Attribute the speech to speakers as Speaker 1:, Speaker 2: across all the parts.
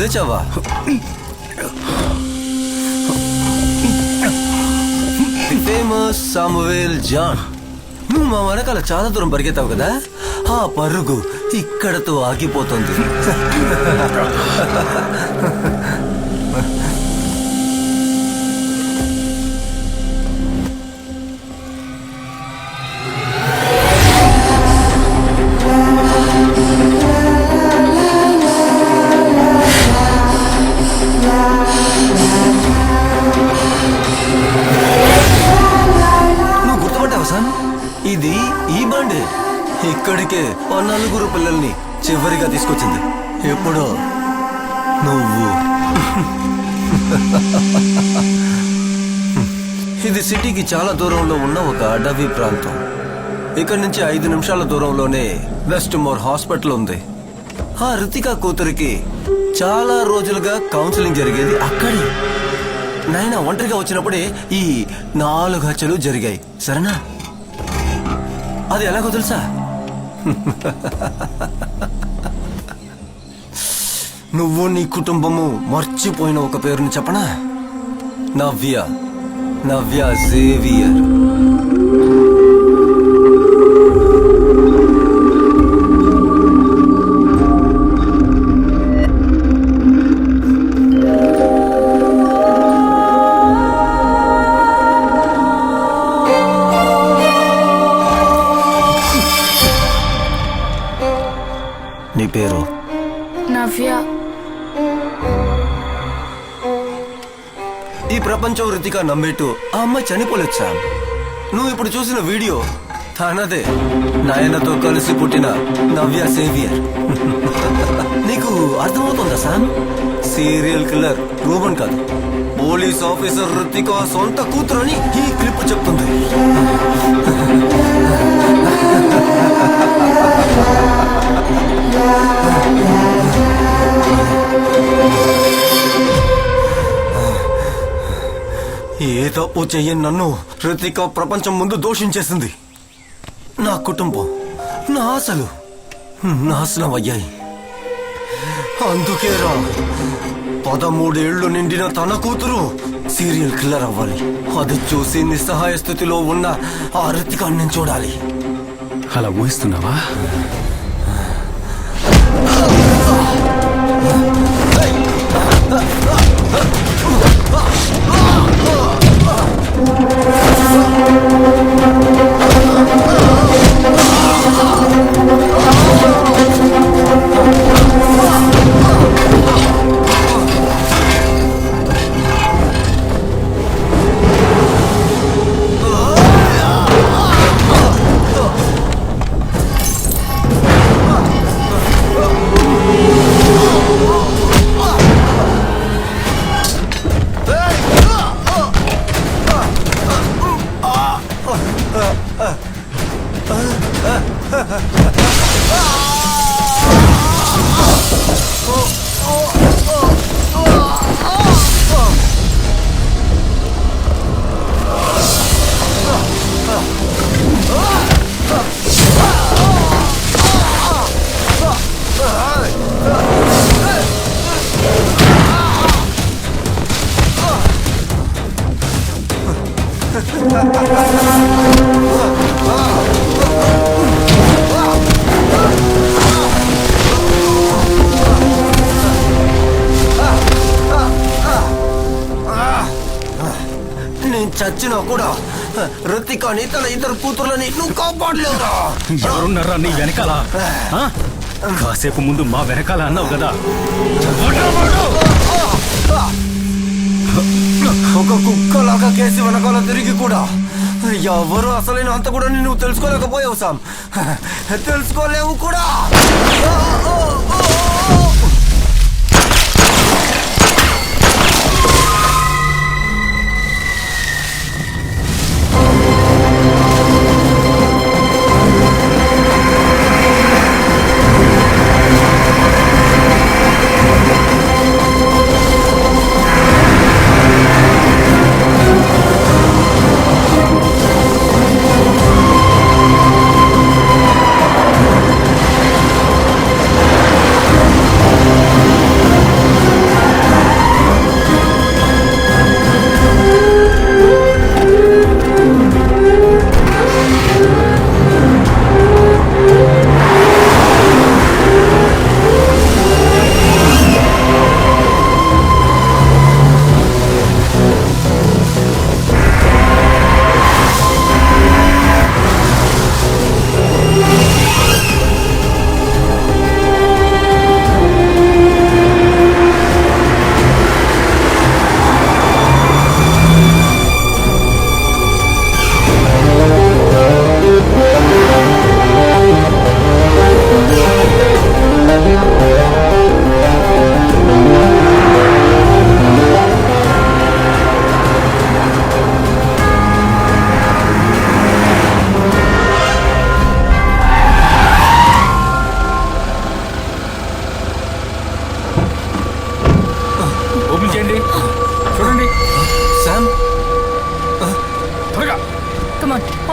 Speaker 1: లేచావా? Famous Samuel John. నువ్వు మా వెనకాల చాలా దూరం పరిగెత్తావు కదా, ఆ పరుగు ఇక్కడతో ఆగిపోతుంది. ఇది ఈ బండి ఇక్కడికే 4 పిల్లల్ని చివరిగా తీసుకొచ్చింది. ఎప్పుడో నువ్వు. ఇది సిటీకి చాలా దూరంలో ఉన్న ఒక అడవి ప్రాంతం. ఇక్కడి నుంచి 5 నిమిషాల దూరంలోనే వెస్ట్ మోర్ హాస్పిటల్ ఉంది. ఆ రితికా కూతురికి చాలా రోజులుగా కౌన్సిలింగ్ జరిగేది అక్కడే. నాయన ఒంటరిగా వచ్చినప్పుడే ఈ 4 హత్యలు జరిగాయి. సరేనా? అది ఎలాగో తెలుసా? నువ్వు నీ కుటుంబము మర్చిపోయిన ఒక పేరుని చెప్పనా? నవ్య జేవియర్. నీ పేరు?
Speaker 2: నవ్య.
Speaker 1: ఈ ప్రపంచం రితికా నమ్మేట్టు ఆ అమ్మాయి చనిపోలేదు సామ్. నువ్వు ఇప్పుడు చూసిన వీడియో తనదే. నాయనతో కలిసి పుట్టిన నవ్య సేవియర్. నీకు అర్థమవుతుందా సామ్? సీరియల్ కిల్లర్ రూబన్ కాదు, పోలీస్ ఆఫీసర్ రితికా సొంత కూతురని ఈ క్లిప్ చెప్తుంది. ఏ తప్పు చెయ్యని నన్ను రితికా ప్రపంచం ముందు దోషించేసింది. నా కుటుంబం, నా ఆశలు నాశనం అయ్యాయి. అందుకేరా 13 ఏళ్లు నిండిన తన కూతురు సీరియల్ కిల్లర్ అవ్వాలి. అది చూసి నిస్సహాయ స్థితిలో ఉన్న ఆ రితికాని నేను చూడాలి.
Speaker 3: అలా ఊహిస్తున్నావా?
Speaker 1: నేను చచ్చినా కూడా రితికాని తన 2 కూతుర్లని నువ్వు కాపాడలేవురా.
Speaker 3: ఎవరున్నారా నీ వెనకాల? కాసేపు ముందు మా వెనకాల అన్నావు కదా.
Speaker 1: ఒక కుక్కలాగా కేసి వెనకాల తిరిగి కూడా ఎవరు అసలైన అంత కూడా నువ్వు తెలుసుకోలేకపోయావు సామ్. తెలుసుకోలేవు కూడా.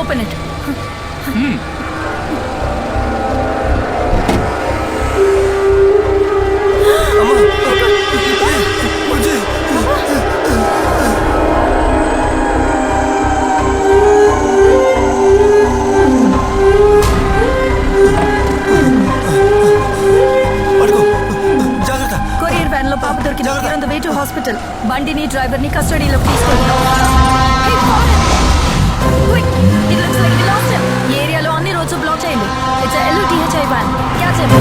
Speaker 2: Open it. కొరియర్ వ్యాన్ లో పాప దొరికింది. On the way to hospital. బండిని డ్రైవర్ ని కస్టడీలోకి తీసుకెళ్తున్నాం. It looks like we lost him. ఈ ఏరియాలో అన్ని రోడ్స్ బ్లాక్ చేయండి. It's LUTHI van. Catch him.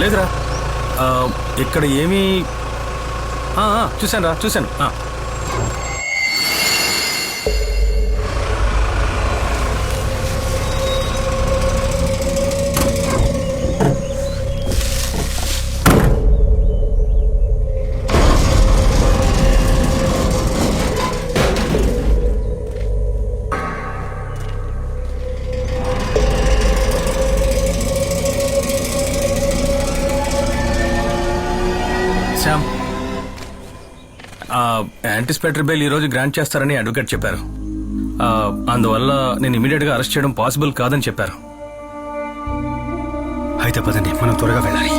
Speaker 3: లేదురా, ఇక్కడ ఏమీ చూశాను. శ్యామ్, యాంటిసిపేటరీ బెయిల్ ఈరోజు గ్రాంట్ చేస్తారని అడ్వకేట్ చెప్పారు. అందువల్ల నేను ఇమీడియట్గా అరెస్ట్ చేయడం పాసిబుల్ కాదని చెప్పారు. అయితే పదండి, మనం త్వరగా వెళ్ళాలి.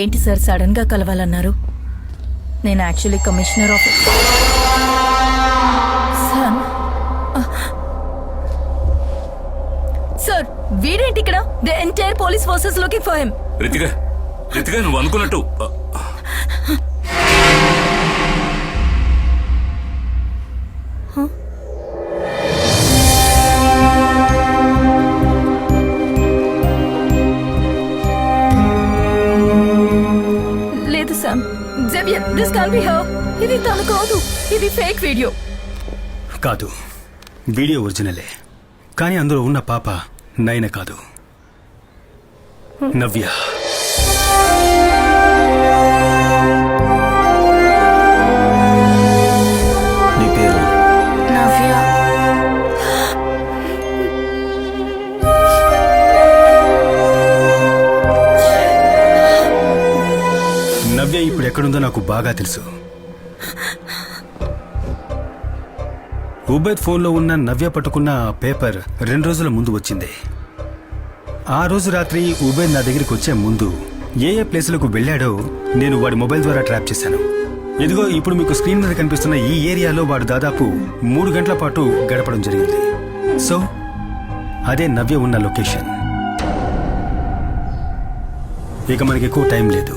Speaker 2: ఏంటి సార్ సడన్ గా కలవాలన్నారు? నేను యాక్చువల్లీ కమిషనర్ ఆఫ్ సార్. వీడేంటి ఇక్కడ? The entire police forces looking for him.
Speaker 4: Ritika నువ్వు అనుకున్నట్టు
Speaker 2: This can't be her. ఇది తను కాదు, ఇది ఫేక్ వీడియో.
Speaker 3: కాదు, వీడియో ఒరిజినలే. కానీ అందులో ఉన్న పాప నయన కాదు, నవ్య.
Speaker 1: నీ పేరు?
Speaker 2: నవ్య.
Speaker 3: నవ్య ఇప్పుడు ఎక్కడుందో నాకు బాగా తెలుసు. ఉబేద్ ఫోన్లో ఉన్న నవ్య పట్టుకున్న పేపర్ 2 రోజుల ముందు వచ్చింది. ఆ రోజు రాత్రి ఉబేద్ నా దగ్గరికి వచ్చే ముందు ఏ ప్లేసులకు వెళ్ళాడో నేను వాడి మొబైల్ ద్వారా ట్రాప్ చేశాను. ఇదిగో ఇప్పుడు మీకు స్క్రీన్ మీద కనిపిస్తున్న ఈ ఏరియాలో వాడు దాదాపు 3 గంటల పాటు గడపడం జరిగింది. సో అదే నవ్య ఉన్న లొకేషన్. ఇక మనకి ఎక్కువ టైం లేదు.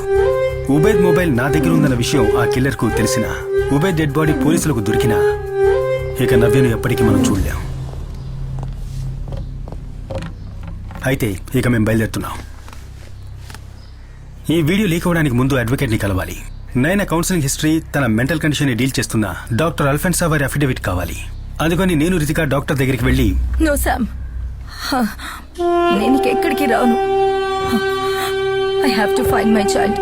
Speaker 3: ఉబేద్ మొబైల్ నా దగ్గర ఉందన్న విషయం ఆ కిల్లర్కు తెలిసిన ఉబేద్ డెడ్ బాడీ పోలీసులకు దొరికినా ఇక నవ్యను ఎప్పటికీ మనం చూడలేం. అయితే ఇక మేము బయలుదేరుతున్నాం. ఈ వీడియో లీక్ అవ్వడానికి ముందు అడ్వకేట్ని కలవాలి. నైనా కౌన్సిలింగ్ హిస్టరీ, తన మెంటల్ కండిషన్ ని డీల్ చేస్తున్న డాక్టర్ అల్ఫెన్సా వారి అఫిడవిట్ కావాలి. అందుకని నేను రితిక డాక్టర్ దగ్గరికి వెళ్ళి
Speaker 2: నో సామ్, నేను ఎక్కడికి రాను. I have to find my child.